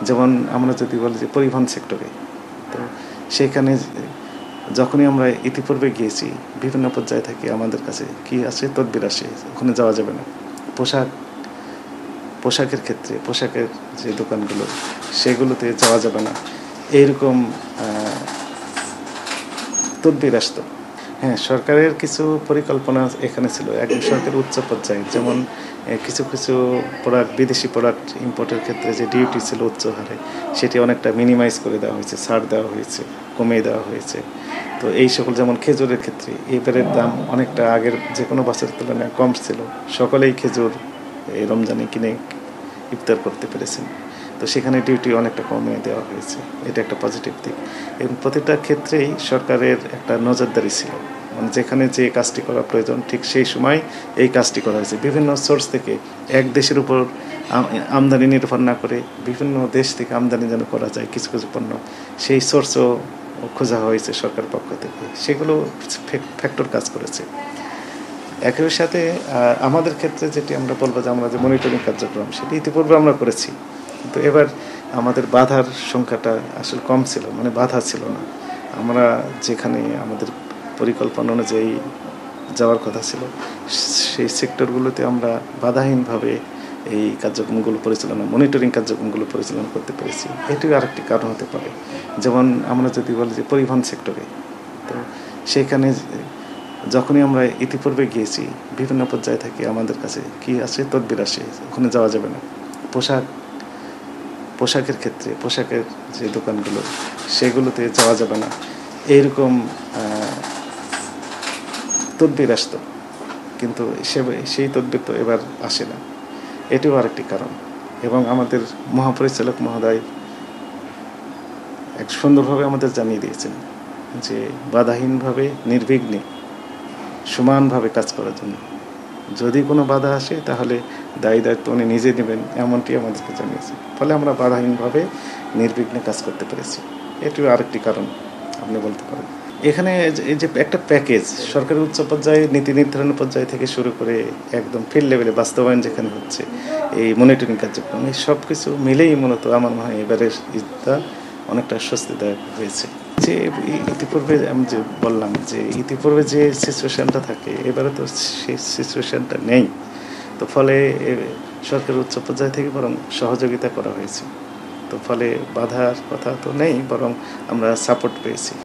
যেমন আমরা যদি বলি যে পরিবহন সেক্টরে, তো সেখানে যখনই আমরা ইতিপূর্বে গিয়েছি বিভিন্ন পর্যায়ে থেকে আমাদের কাছে কি আসে, তদবির আসে, ওখানে যাওয়া যাবে না। পোশাকের ক্ষেত্রে পোশাকের যে দোকানগুলো সেগুলোতে যাওয়া যাবে না, এইরকম তদবির আসতো। হ্যাঁ, সরকারের কিছু পরিকল্পনা এখানে ছিল একদম সরকারের উচ্চ পর্যায়ে, যেমন কিছু কিছু প্রোডাক্ট, বিদেশি প্রোডাক্ট ইম্পোর্টের ক্ষেত্রে যে ডিউটি ছিল উচ্চ হারে, সেটি অনেকটা মিনিমাইজ করে দেওয়া হয়েছে, ছাড় দেওয়া হয়েছে, কমিয়ে দেওয়া হয়েছে। তো এই সকল, যেমন খেজুরের ক্ষেত্রে এবারের দাম অনেকটা আগের যে কোনো বছরের তুলনায় কম ছিল, সকলেই খেজুর এই রমজানে কিনে ইফতার করতে পেরেছেন। তো সেখানে ডিউটি অনেকটা কমিয়ে দেওয়া হয়েছে, এটা একটা পজিটিভ দিক। এবং প্রতিটা ক্ষেত্রেই সরকারের একটা নজরদারি ছিল, মানে যেখানে যে কাজটি করা প্রয়োজন ঠিক সেই সময় এই কাজটি করা হয়েছে। বিভিন্ন সোর্স থেকে, এক দেশের উপর আমদানি নির্ভর না করে বিভিন্ন দেশ থেকে আমদানি যেন করা যায় কিছু কিছু পণ্য, সেই সোর্সও খোঁজা হয়েছে সরকার পক্ষ থেকে, সেগুলো ফ্যাক্টর কাজ করেছে। একই সাথে আমাদের ক্ষেত্রে যেটি আমরা বলবো যে আমরা যে মনিটরিং কার্যক্রম, সেটি ইতিপূর্বে আমরা করেছি, কিন্তু এবার আমাদের বাধার সংখ্যাটা আসলে কম ছিল, মানে বাধা ছিল না। আমরা যেখানে আমাদের পরিকল্পনা অনুযায়ী যাওয়ার কথা ছিল সেই সেক্টরগুলোতে আমরা বাধাহীনভাবে এই কার্যক্রমগুলো পরিচালনা, মনিটরিং কার্যক্রমগুলো পরিচালনা করতে পেরেছি। এটিও আরেকটি কারণ হতে পারে। যেমন আমরা যদি বলি যে পরিবহন সেক্টরে, তো সেখানে যখনই আমরা ইতিপূর্বে গিয়েছি বিভিন্ন পর্যায়ে থেকে আমাদের কাছে কি আসে, তদবির আসে, ওখানে যাওয়া যাবে না। পোশাকের ক্ষেত্রে পোশাকের যে দোকানগুলো সেগুলোতে যাওয়া যাবে না, এইরকম তদবির আসতো, কিন্তু সেই তদবির তো এবার আসে না, এটিও আরেকটি কারণ। এবং আমাদের মহাপরিচালক মহোদয় এক সুন্দরভাবে আমাদের জানিয়ে দিয়েছেন যে বাধাহীনভাবে, নির্বিঘ্নে, সমানভাবে কাজ করার জন্য। যদি কোনো বাধা আসে তাহলে দায়িত্ব উনি নিজে নেবেন, এমনটি আমাদেরকে জানিয়েছে। ফলে আমরা বাধাহীনভাবে নির্বিঘ্নে কাজ করতে পেরেছি, এটিও আরেকটি কারণ আপনি বলতে পারেন। এখানে এই যে একটা প্যাকেজ, সরকারের উচ্চ পর্যায়ে নীতি নির্ধারণ পর্যায় থেকে শুরু করে একদম ফিল্ড লেভেলে বাস্তবায়ন যেখানে হচ্ছে এই মনিটরিং কার্যক্রম, এই সব কিছু মিলেই মূলত আমার মনে হয় এবারের ঈদটা অনেকটা স্বস্তিদায়ক হয়েছে। যে ইতিপূর্বে আমি যে বললাম যে ইতিপূর্বে যে সিচুয়েশানটা থাকে, এবারে তো সেই সিচুয়েশানটা নেই। তো ফলে সরকারের উচ্চ পর্যায় থেকে বরং সহযোগিতা করা হয়েছে, তো ফলে বাধার কথা তো নেই, বরং আমরা সাপোর্ট পেয়েছি।